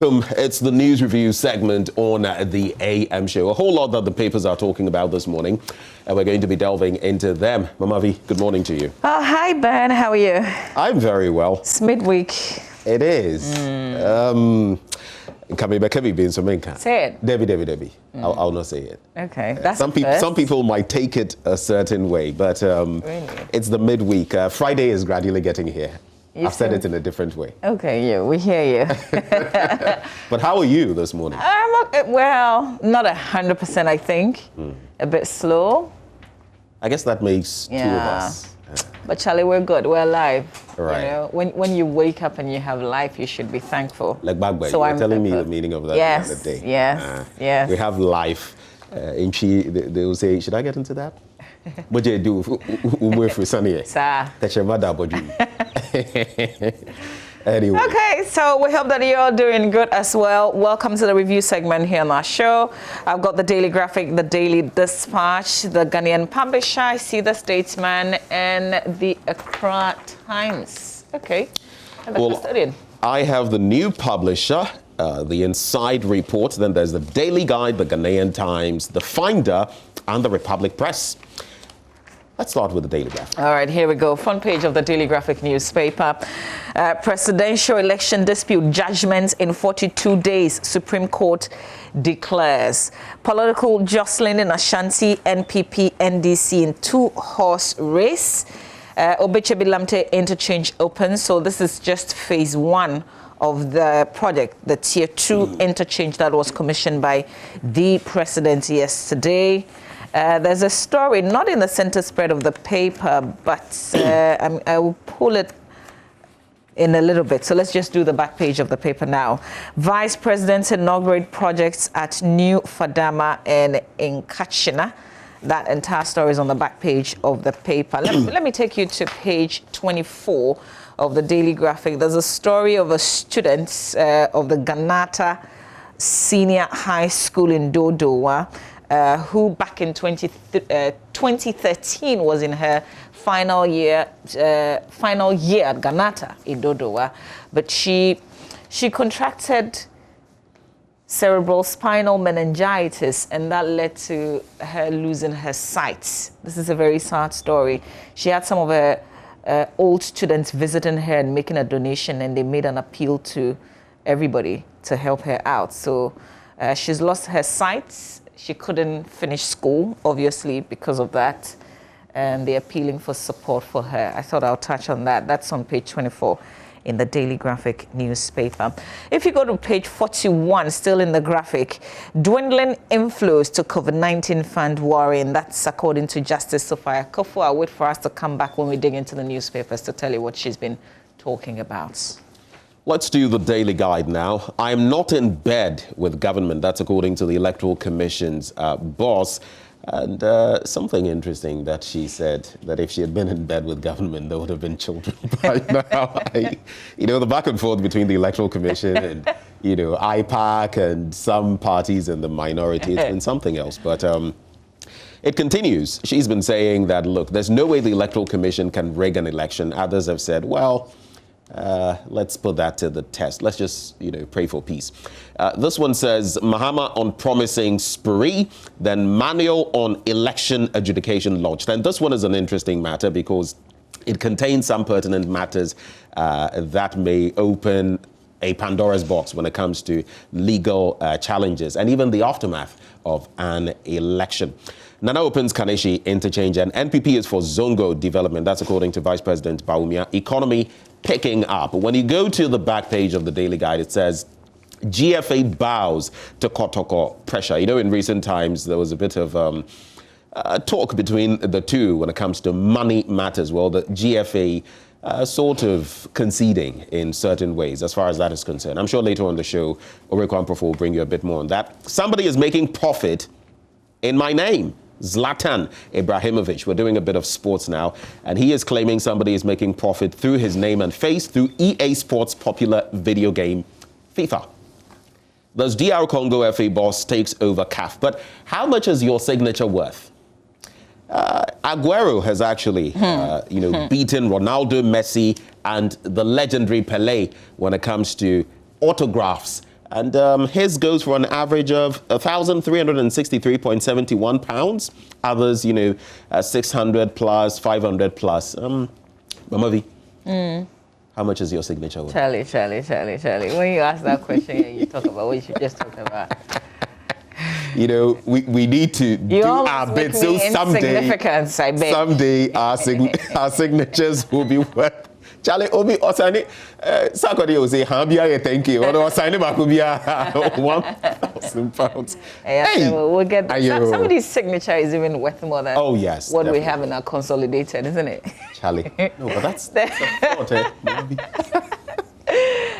It's the news review segment on the AM show. A whole lot that the papers are talking about this morning, and we're going to be delving into them. Mamavi, good morning to you. Oh, hi, Ben. How are you? I'm very well. It's midweek. It is. Say it. Debbie. I'll not say it. Okay. That's some people might take it a certain way, but really? It's the midweek. Friday is gradually getting here. I've said it in a different way. Okay, yeah, we hear you. But how are you this morning? I'm okay. Well, not 100%, I think. A bit slow. I guess that makes two of us. But Charlie, we're good. We're alive. Right. You know, when you wake up and you have life, you should be thankful. Like Bagba, you were telling me the meaning of that the other day. Yes. We have life. They will say, should I get into that? What do you do? Anyway. Okay, so we hope that you're doing good as well. Welcome to the review segment here on our show. I've got the Daily Graphic, the Daily Dispatch, the Ghanaian Publisher, I see the Statesman, and the Accra Times. Okay, and the Custodian. I have the New Publisher, the Inside Report, then there's the Daily Guide, the Ghanaian Times, the Finder, and the Republic Press. Let's start with the Daily Graphic. All right, here we go. Front page of the Daily Graphic newspaper. Presidential election dispute judgments in 42 days, Supreme Court declares. Political jostling in Ashanti, NPP, NDC in two-horse race. Obechebi-Lamte interchange open. So this is just phase one of the project, the Tier 2 interchange that was commissioned by the president yesterday. There's a story, not in the center spread of the paper, but I will pull it in a little bit. So let's just do the back page of the paper now. Vice President inaugurate projects at New Fadama and in Kachina. That entire story is on the back page of the paper. Let me take you to page 24 of the Daily Graphic. There's a story of a student of the Ganata Senior High School in Dodowa, who back in 2013 was in her final year at Ganata in Dodowa, but she contracted cerebral spinal meningitis, and that led to her losing her sight. This is a very sad story. She had some of her old students visiting her and making a donation, and they made an appeal to everybody to help her out. So she's lost her sight. She couldn't finish school, obviously, because of that. And they're appealing for support for her. I thought I'll touch on that. That's on page 24 in the Daily Graphic newspaper. If you go to page 41, still in the graphic, dwindling inflows to COVID-19 fund worrying. That's according to Justice Sophia Kofu. I'll wait for us to come back when we dig into the newspapers to tell you what she's been talking about. Let's do the Daily Guide now. I am not in bed with government. That's according to the Electoral Commission's boss. And something interesting that she said, that if she had been in bed with government, there would have been children by now. The back and forth between the Electoral Commission and, IPAC and some parties in the minority, it's been something else. But it continues. She's been saying that, look, there's no way the Electoral Commission can rig an election. Others have said, well, let's put that to the test. Let's just, pray for peace. This one says, Mahama on promising spree, then manual on election adjudication lodged. And this one is an interesting matter because it contains some pertinent matters that may open a Pandora's box when it comes to legal challenges and even the aftermath of an election. Nana opens Kaneshi interchange, and NPP is for Zongo development. That's according to Vice President Baumia. Economy picking up. When you go to the back page of the Daily Guide, it says GFA bows to Kotoko pressure. In recent times, there was a bit of talk between the two when it comes to money matters. Well, the GFA sort of conceding in certain ways as far as that is concerned. I'm sure later on the show, Orekwan Profo will bring you a bit more on that. Somebody is making profit in my name. Zlatan Ibrahimovic. We're doing a bit of sports now, and he is claiming somebody is making profit through his name and face through EA Sports' popular video game, FIFA. Thus, DR Congo FA boss takes over CAF. But how much is your signature worth? Aguero has actually, beaten Ronaldo, Messi, and the legendary Pelé when it comes to autographs And his goes for an average of £1,363.71. Others, 600 plus, 500 plus. Mama V, how much is your signature worth? Charlie. When you ask that question, you talk about what you just talked about. We need to do our bit. So someday our signatures will be worth. Charlie, Obi Osani, Sakodi will say, Hambia, thank you. Or Osani Bakubia, £1,000. Hey, we'll get somebody's signature is even worth more than what definitely. We have in our consolidated, isn't it? Charlie, no, but that's a thought, eh?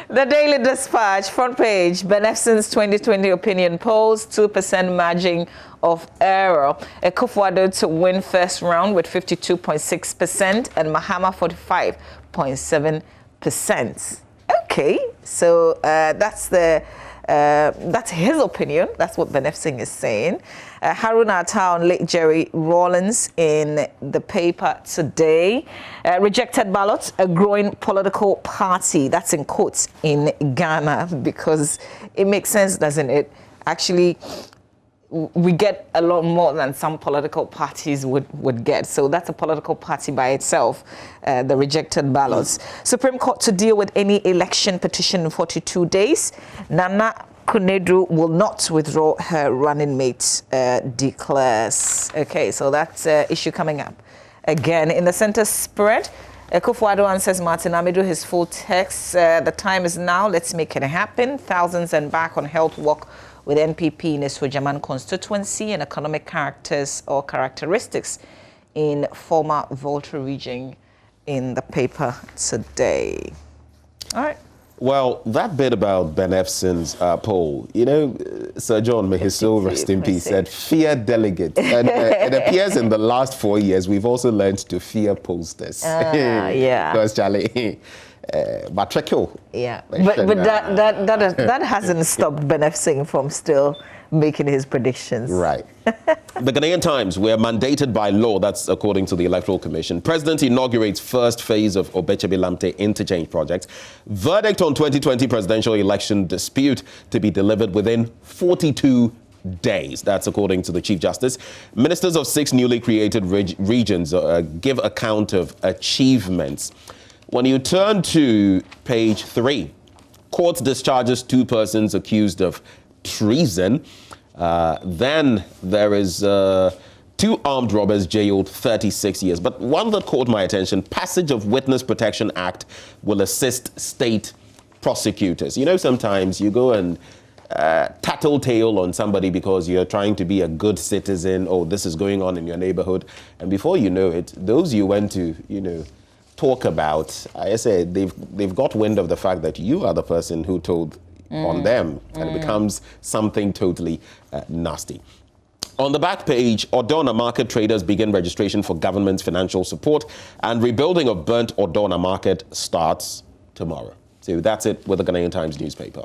The Daily Dispatch, front page, Benefson's 2020 opinion polls, 2% margin of error. Akufo-Addo to win first round with 52.6% and Mahama 45.7%. Okay, so that's his opinion. That's what Benefson is saying. Haruna Atta and late Jerry Rawlings in the paper today. Rejected ballots, a growing political party. That's in quotes in Ghana because it makes sense, doesn't it? Actually, we get a lot more than some political parties would get. So that's a political party by itself, the rejected ballots. Supreme Court to deal with any election petition in 42 days. Nana Konadu will not withdraw her running mate, declares. Okay, so that's an issue coming up. Again, in the center spread, Akufo-Addo answers Martin Amidu his full text. The time is now, let's make it happen. Thousands and back on health walk with NPP in the Sojaman constituency and economic characteristics in former Volta region in the paper today. All right. Well, that bit about Benefson's poll, Sir John, may his soul rest in peace, said fear delegates. And it appears in the last 4 years, we've also learned to fear posters. Yeah. Because, Charlie, matricule. Yeah. But that hasn't stopped Benefson from still making his predictions. Right. The Ghanaian Times, we're mandated by law, that's according to the Electoral Commission. President inaugurates first phase of Obechebi-Lamte interchange project. Verdict on 2020 presidential election dispute to be delivered within 42 days. That's according to the Chief Justice. Ministers of 6 newly created regions give account of achievements. When you turn to page 3, court discharges 2 persons accused of treason. Then there is 2 armed robbers jailed 36 years. But one that caught my attention, passage of Witness Protection Act will assist state prosecutors. Sometimes you go and tattletale on somebody because you're trying to be a good citizen. Oh, this is going on in your neighborhood. And before you know it, those you went to, talk about, I say they've got wind of the fact that you are the person who told on them, and it becomes something totally nasty. On the back page, Ordona market traders begin registration for government's financial support, and rebuilding of burnt Ordona market starts tomorrow. So that's it with the Ghanaian Times newspaper.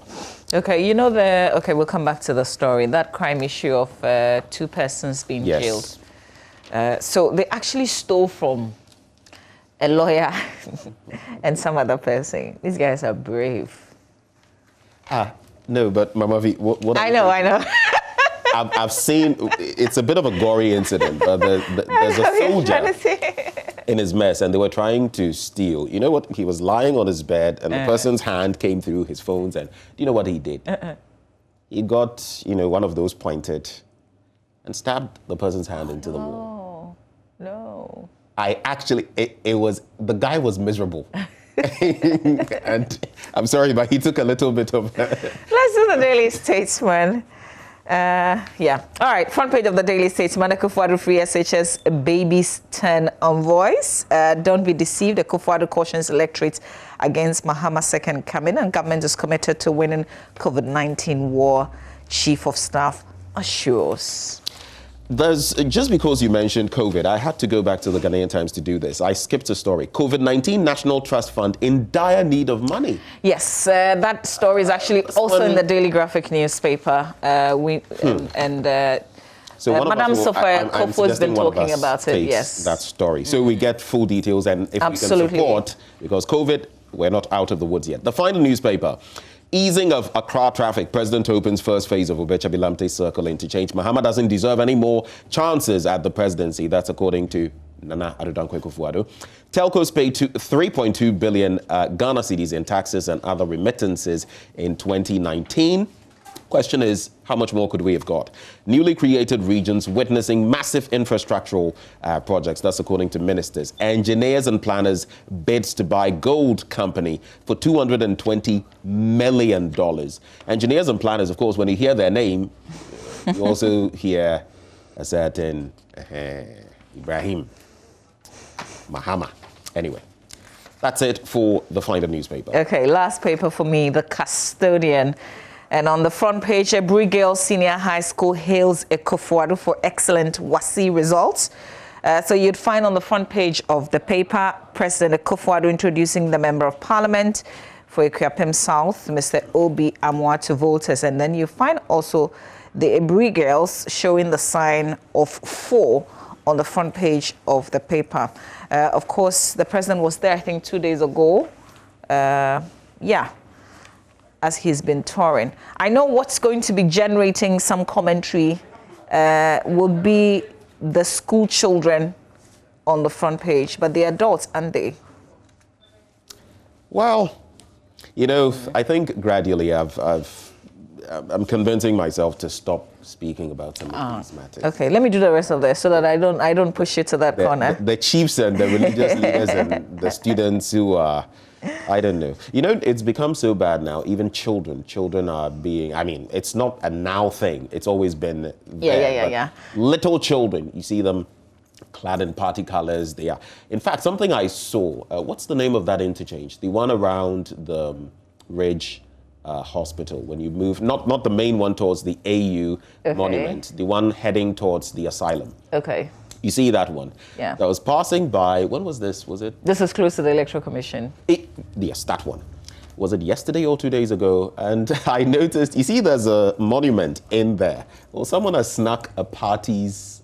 Okay, we'll come back to the story. That crime issue of 2 persons being jailed. So they actually stole from a lawyer and some other person. These guys are brave. No, but Mama V, what I know. I've seen, it's a bit of a gory incident, but there's a soldier in his mess and they were trying to steal. You know what? He was lying on his bed and the person's hand came through his phones and do you know what he did? He got, one of those pointed and stabbed the person's hand into the wall. No. The guy was miserable. And I'm sorry, but he took a little bit of... Let's do the Daily Statesman. All right, front page of the Daily Statesman. Akufo-Addo free SHS babies 10 envoys. Don't be deceived. Akufo-Addo cautions electorate against Mahama's second coming, and government is committed to winning COVID-19 war. Chief of Staff assures. Just because you mentioned COVID, I had to go back to the Ghanaian Times to do this. I skipped a story. COVID-19 National Trust Fund in dire need of money. Yes, that story is actually also in the Daily Graphic newspaper. So Madam Sophia Kofo has been talking about it. Yes, that story. So we get full details, and if we can support, because COVID, we're not out of the woods yet. The final newspaper. Easing of Accra traffic. President opens first phase of Obecha Bilamte Circle interchange. Mahama doesn't deserve any more chances at the presidency. That's according to Nana Adodankwe Akufo-Addo. Telcos paid 3.2 billion Ghana cedis in taxes and other remittances in 2019. Question is, how much more could we have got? Newly created regions witnessing massive infrastructural projects. That's according to ministers. Engineers and planners bids to buy gold company for $220 million. Engineers and planners, of course, when you hear their name, you also hear a certain Ibrahim Mahama. Anyway, that's it for the final newspaper. Okay, last paper for me, The Custodian. And on the front page, Ebri Girls Senior High School hails Akufo-Addo for excellent WASSCE results. So you'd find on the front page of the paper, President Akufo-Addo introducing the Member of Parliament for Ekuapem South, Mr. Obi Amwa, to voters. And then you find also the Ebri Girls showing the sign of 4 on the front page of the paper. Of course, the president was there, I think, 2 days ago. As he's been touring. I know what's going to be generating some commentary will be the school children on the front page, but the adults, aren't they? Well, you know, I think gradually I'm convincing myself to stop speaking about some of these matters. Okay, let me do the rest of this so that I don't push you to that corner. The chiefs and the religious leaders and the students who are, I don't know. You know, it's become so bad now. Even children are being, I mean, it's not a now thing. It's always been there. Yeah. Little children, you see them clad in party colors. They are. In fact, something I saw, what's the name of that interchange? The one around the Ridge Hospital, when you move, not the main one towards the AU monument, the one heading towards the asylum. Okay. You see that one? Yeah. That was passing by, when was this? Was it? This is close to the Electoral Commission. Yes, that one. Was it yesterday or 2 days ago? And I noticed, you see there's a monument in there. Well, someone has snuck a party's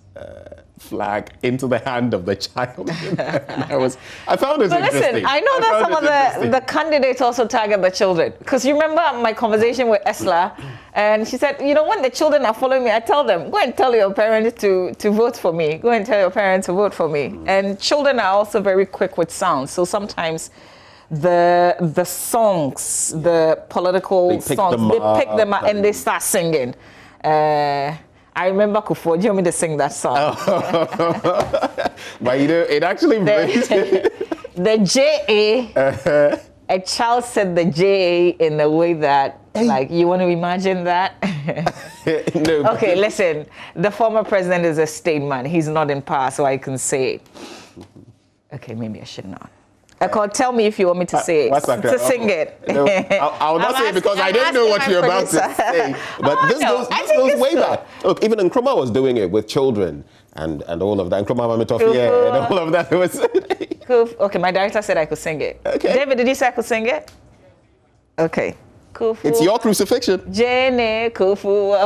flag into the hand of the child. And I found it interesting. Listen, I know that some of the candidates also target the children. Because you remember my conversation with Esla, and she said, you know, when the children are following me, I tell them, go and tell your parents to vote for me. Go and tell your parents to vote for me. And children are also very quick with sounds. So sometimes the songs, the political songs, they pick them up and they start singing. I remember Kufo, do you want me to sing that song? But you know, it actually brings the J-A, a child said the J-A in a way that, like, you want to imagine that? No. Okay, listen, the former president is a statesman. He's not in power, so I can say it. Okay, maybe I should not. Tell me if you want me to say it, to sing it. No, I'll not say it because I don't know what you're about to say. But this goes way back. Look, even Nkrumah was doing it with children and all of that. Nkrumah Mamitofia and all of that. Okay, my director said I could sing it. Okay. David, did you say I could sing it? Okay. Kufu. It's your crucifixion. Jenny Kufu.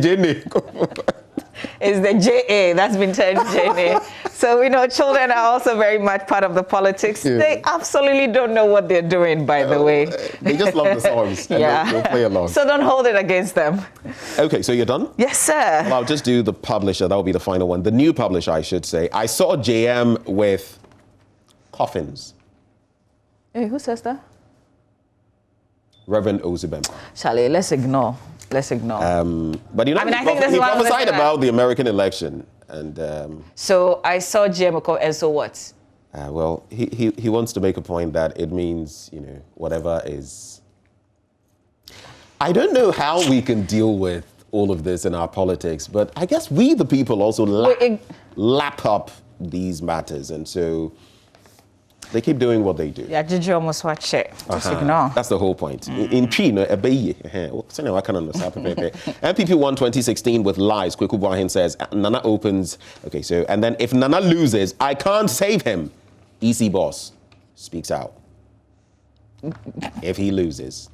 Jenny. Is the J-A that's been turned J-A. So we know children are also very much part of the politics. Yeah. They absolutely don't know what they're doing, by the way. They just love the songs and they'll play along. So don't hold it against them. Okay, so you're done? Yes, sir. Well, I'll just do the publisher. That will be the final one. The new publisher, I should say. I saw JM with coffins. Hey, who says that? Reverend Ozibemba. Charlie, let's ignore. But you know, he prophesied about the American election, and so I saw GMO, and so what? Well, he wants to make a point that it means, you know, whatever is. I don't know how we can deal with all of this in our politics, but I guess we, the people, also lap up these matters, and so. They keep doing what they do. Yeah, did you almost watch it? Just ignore. That's the whole point. In China, MPP won 2016 with lies. Kweku Buahin says Nana opens. Okay, so and then if Nana loses, I can't save him. EC boss speaks out. If he loses,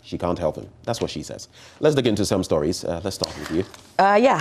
she can't help him. That's what she says. Let's dig into some stories. Let's start with you.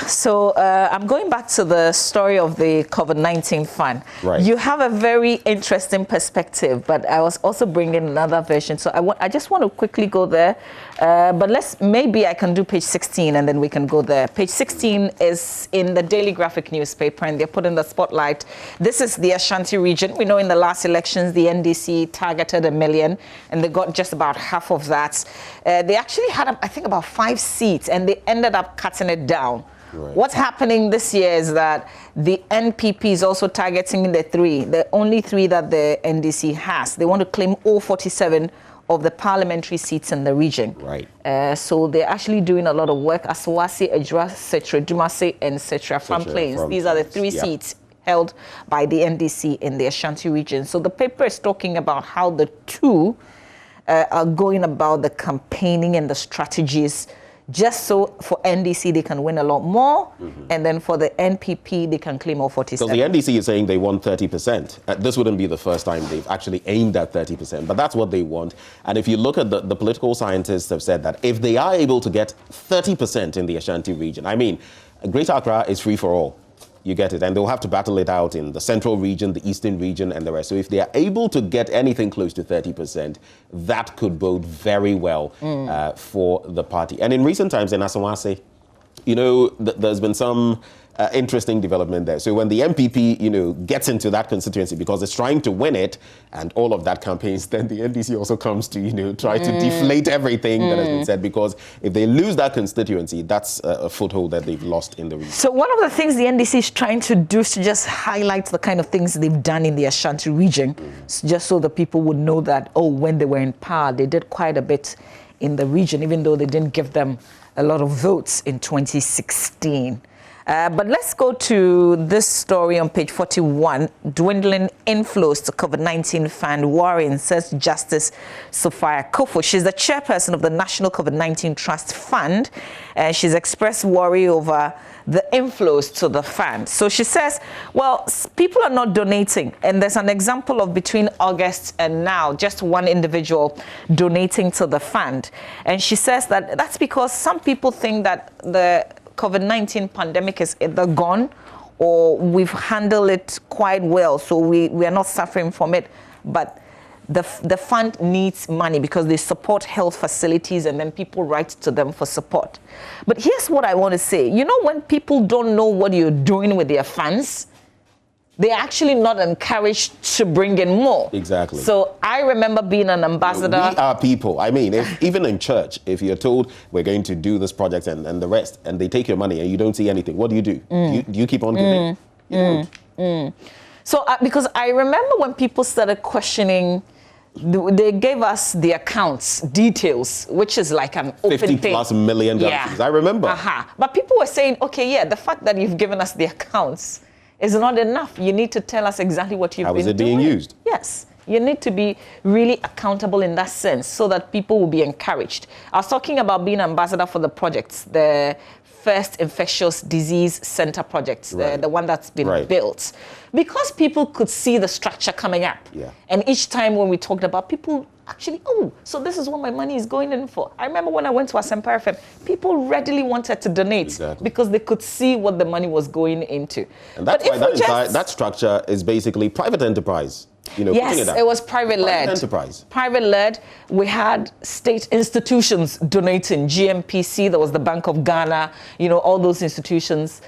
So I'm going back to the story of the COVID-19 fund. Right. You have a very interesting perspective, but I was also bringing another version. So I just want to quickly go there, but maybe I can do page 16 and then we can go there. Page 16 is in the Daily Graphic newspaper, and they're put in the spotlight. This is the Ashanti region. We know in the last elections, the NDC targeted 1 million, and they got just about half of that. They actually had, I think, about 5 seats, and they ended up cutting it down. Right. What's happening this year is that the NPP is also targeting the only 3 that the NDC has. They want to claim all 47 of the parliamentary seats in the region. Right. So they're actually doing a lot of work. Asawase, Ejura, Setra Dumase, and Setra From Plains. These are the 3 seats held by the NDC in the Ashanti region. So the paper is talking about how the 2 are going about the campaigning and the strategies, just so for NDC they can win a lot more, and then for the NPP they can claim all 47. So the NDC is saying they want 30%. This wouldn't be the first time they've actually aimed at 30%, but that's what they want. And if you look at the political scientists have said that if they are able to get 30% in the Ashanti region, I mean, Greater Accra is free for all. You get it. And they'll have to battle it out in the central region, the eastern region, and the rest. So if they are able to get anything close to 30%, that could bode very well for the party. And in recent times in Asawase, you know, there's been some interesting development there. So when the MPP, you know, gets into that constituency because it's trying to win it and all of that campaigns, then the NDC also comes to, you know, try to deflate everything that has been said, because if they lose that constituency, that's a foothold that they've lost in the region. So one of the things the NDC is trying to do is to just highlight the kind of things they've done in the Ashanti region, just so the people would know that, oh, when they were in power, they did quite a bit in the region, even though they didn't give them a lot of votes in 2016. But let's go to this story on page 41. Dwindling inflows to COVID-19 fund worrying, says Justice Sophia Kofo. She's the chairperson of the National COVID-19 Trust Fund. She's expressed worry over the inflows to the fund. So she says, well, people are not donating. And there's an example of between August and now, just one individual donating to the fund. And she says that that's because some people think that the COVID-19 pandemic is either gone or we've handled it quite well, so we are not suffering from it. But the fund needs money because they support health facilities, and then people write to them for support. But here's what I want to say. You know, when people don't know what you're doing with their funds, they're actually not encouraged to bring in more. Exactly. So I remember being an ambassador. We are people. I mean, even in church, if you're told we're going to do this project and the rest, and they take your money and you don't see anything, what do? Do you keep on giving? You don't. So because I remember when people started questioning, they gave us the accounts details, which is like an open thing. 50+ million. Yeah. I remember. But people were saying, okay, yeah, the fact that you've given us the accounts is not enough. You need to tell us exactly what you've been doing. How is it being used? Yes. You need to be really accountable in that sense so that people will be encouraged. I was talking about being ambassador for the projects, the first infectious disease center project, the one that's been built. Because people could see the structure coming up. Yeah. And each time when we talked about, people actually, oh, so this is what my money is going in for. I remember when I went to Asempa FM, people readily wanted to donate because they could see what the money was going into. And that's why that structure is basically private enterprise. You know, yes, it was private-led. Private enterprise. Private-led. We had state institutions donating. GMPC, there was the Bank of Ghana, you know, all those institutions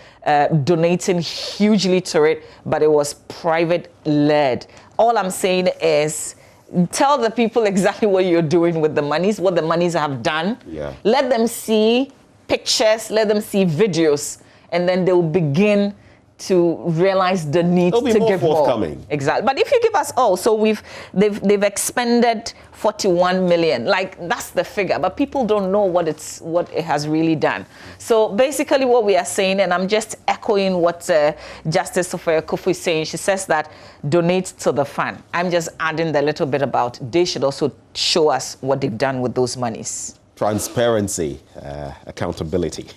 donating hugely to it, but it was private-led. All I'm saying is, tell the people exactly what you're doing with the monies, what the monies have done. Yeah. Let them see pictures, let them see videos, and then they'll begin to realize the need to give more. Exactly. But if you give us all, so they've expended 41 million. Like, that's the figure, but people don't know what it has really done. So basically what we are saying, and I'm just echoing what Justice Sophia Kofo is saying, she says that donate to the fund. I'm just adding the little bit about they should also show us what they've done with those monies. Transparency, accountability.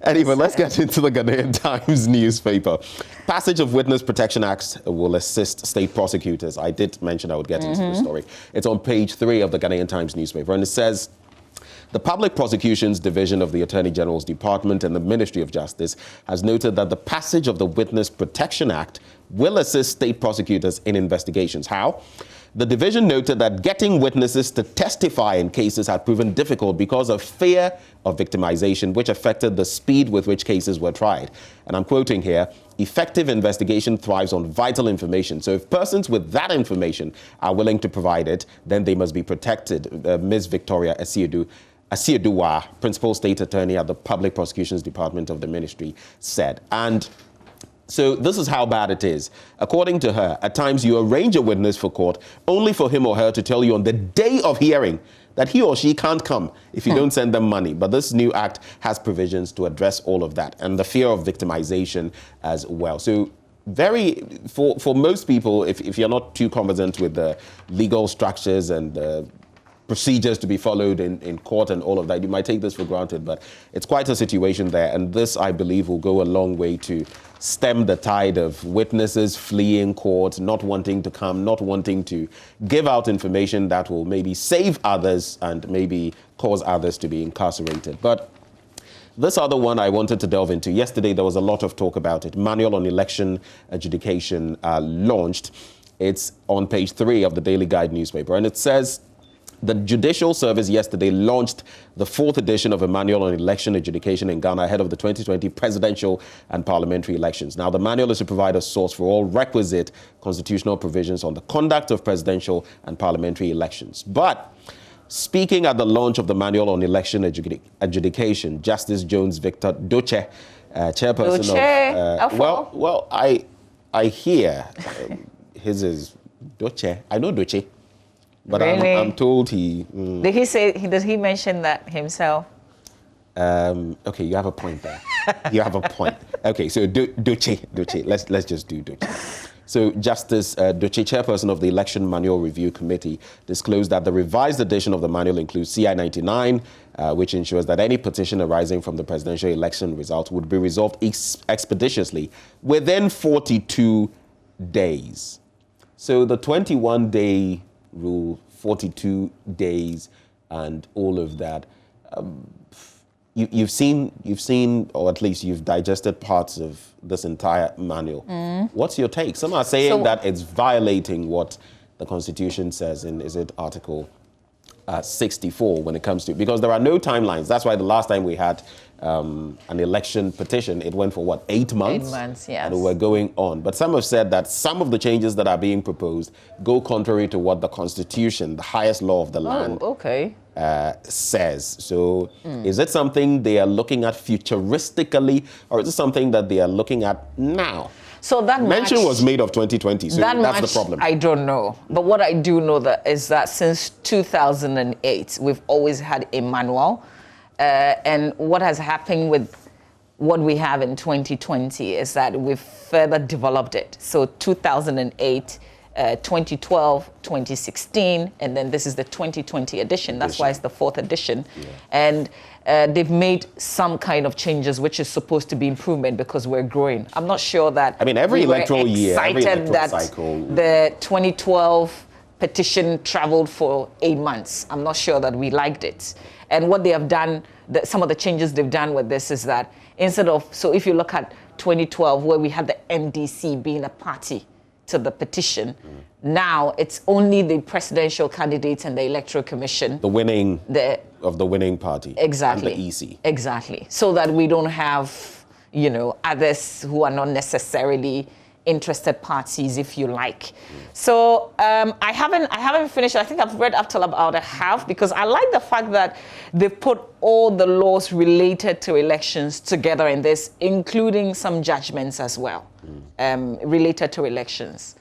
Anyway, let's get into the Ghanaian Times newspaper. Passage of Witness Protection Acts will assist state prosecutors. I did mention I would get into the story. It's on page 3 of the Ghanaian Times newspaper, and it says, The Public Prosecutions Division of the Attorney General's Department and the Ministry of Justice has noted that the passage of the Witness Protection Act will assist state prosecutors in investigations. How? The division noted that getting witnesses to testify in cases had proven difficult because of fear of victimization, which affected the speed with which cases were tried. And I'm quoting here, effective investigation thrives on vital information. So if persons with that information are willing to provide it, then they must be protected. Ms. Victoria Asieduwa, Principal State Attorney at the Public Prosecutions Department of the Ministry, said. And so this is how bad it is. According to her, at times you arrange a witness for court only for him or her to tell you on the day of hearing that he or she can't come if you don't send them money. But this new act has provisions to address all of that and the fear of victimization as well. So for most people, if you're not too conversant with the legal structures and the procedures to be followed in court and all of that, you might take this for granted, but it's quite a situation there. And this, I believe, will go a long way to stem the tide of witnesses fleeing court, not wanting to come, not wanting to give out information that will maybe save others and maybe cause others to be incarcerated. But this other one I wanted to delve into. Yesterday, there was a lot of talk about it. Manual on Election Adjudication launched. It's on page 3 of the Daily Guide newspaper, and it says, the Judicial Service yesterday launched the 4th edition of a manual on election adjudication in Ghana ahead of the 2020 presidential and parliamentary elections. Now, the manual is to provide a source for all requisite constitutional provisions on the conduct of presidential and parliamentary elections. But speaking at the launch of the manual on election adjudication, Justice Jones Victor Doche, chairperson of... I hear his is Doche. I know Doche. But really? I'm told he... Did he say, does he mention that himself? Okay, you have a point there. You have a point. Okay, so Doche. Let's just do Doche. So Justice Doche, chairperson of the Election Manual Review Committee, disclosed that the revised edition of the manual includes CI 99, which ensures that any petition arising from the presidential election result would be resolved expeditiously within 42 days. So the 21-day rule, 42 days, and all of that. You've seen, or at least you've digested parts of this entire manual. What's your take? Some are saying that it's violating what the Constitution says in, is it Article 64 when it comes to, because there are no timelines. That's why the last time we had an election petition, it went for what, 8 months? 8 months, yes. And we're going on. But some have said that some of the changes that are being proposed go contrary to what the Constitution, the highest law of the land, says. So is it something they are looking at futuristically, or is it something that they are looking at now? So that mention was made of 2020, so that's the problem. I don't know. But what I do know is that since 2008, we've always had a manual. And what has happened with what we have in 2020 is that we've further developed it. So 2008, 2012, 2016, and then this is the 2020 edition. That's why it's the 4th edition. Yeah. And they've made some kind of changes, which is supposed to be improvement because we're growing. I'm not sure that every electoral year, every electoral cycle. The 2012 petition traveled for 8 months. I'm not sure that we liked it. And what they have done, some of the changes they've done with this is that instead of, so if you look at 2012, where we had the MDC being a party to the petition, now it's only the presidential candidates and the Electoral Commission. The winning party. Exactly. And the EC. Exactly. So that we don't have, others who are not necessarily interested parties, if you like. So I haven't finished. I think I've read up till about a half because I like the fact that they've put all the laws related to elections together in this, including some judgments as well related to elections.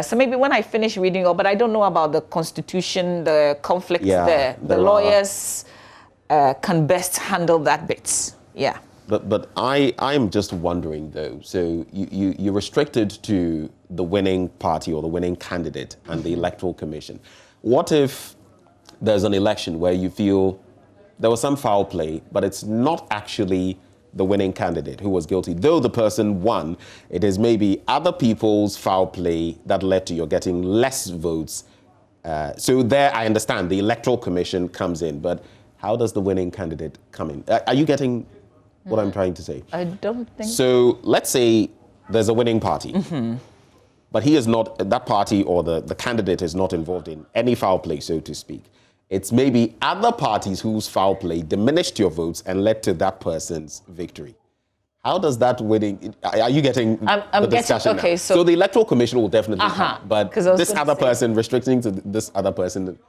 So maybe when I finish reading all, but I don't know about the Constitution, the conflicts there. The lawyers can best handle that bit. Yeah. But I'm just wondering, though, so you're restricted to the winning party or the winning candidate and the Electoral Commission. What if there's an election where you feel there was some foul play, but it's not actually the winning candidate who was guilty? Though the person won, it is maybe other people's foul play that led to your getting less votes. So there, I understand, the Electoral Commission comes in, but how does the winning candidate come in? Are you getting what I'm trying to say? I don't think so. Let's say there's a winning party, but he is not, that party or the candidate is not involved in any foul play, so to speak. It's maybe other parties whose foul play diminished your votes and led to that person's victory. How does that winning, are you getting the discussion okay, now? So the Electoral Commission will definitely come, but this other person, restricting to this other person,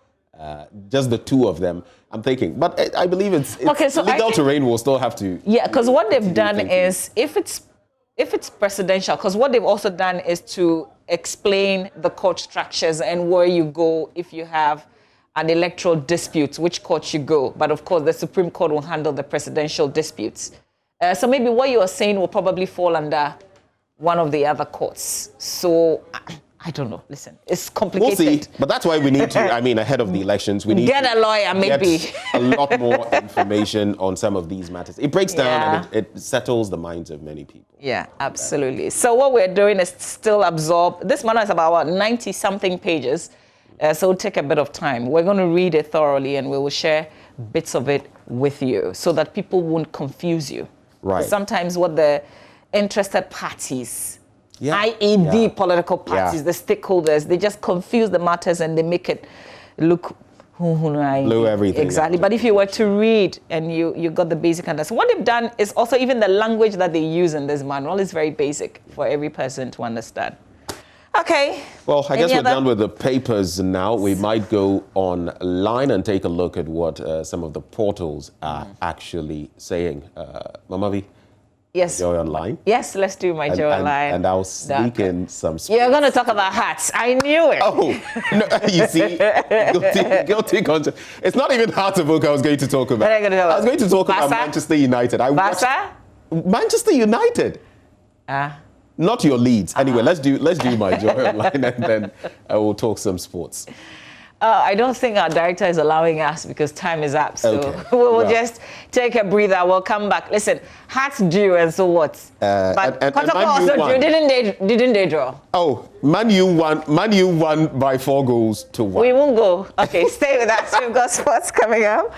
just the two of them, I'm thinking. But I believe it's okay, so legal terrain will still have to... Yeah, because what they've done is, if it's presidential, because what they've also done is to explain the court structures and where you go if you have an electoral dispute, which court you go. But of course, the Supreme Court will handle the presidential disputes. So maybe what you are saying will probably fall under one of the other courts. So I don't know. Listen, it's complicated. We'll see. But that's why we need to, I mean, ahead of the elections, we need get a lawyer, maybe. Get a lot more information on some of these matters. It breaks down and it settles the minds of many people. Yeah, absolutely. So what we're doing is still absorb. This matter is about 90-something pages. So it'll take a bit of time. We're going to read it thoroughly and we will share bits of it with you so that people won't confuse you. Right. Sometimes what the interested parties, i.e. the political parties, the stakeholders, they just confuse the matters and they make it look blow everything. Exactly. But if you were to read and you got the basic understanding, what they've done is also even the language that they use in this manual is very basic for every person to understand. Okay. Well, I guess we're done with the papers now. We might go online and take a look at what some of the portals are actually saying. Mama V? Yes. Joy Online? Yes, let's do my Joy Online. And I'll sneak in some sports. You're going to talk about hats. I knew it. Oh, no, you see, guilty conscience. It's not even Hearts of Oak I was going to talk about. I was going to talk about Manchester United. Manchester United. Not your Leeds. Anyway, let's do my Joy Online and then I will talk some sports. I don't think our director is allowing us because time is up. So we will just take a breather. We'll come back. Listen, Hearts drew and so what? But Kotoko also drew. Didn't they draw? Oh, Man U won by 4 goals to 1. We won't go. Okay, stay with us. We've got sports coming up.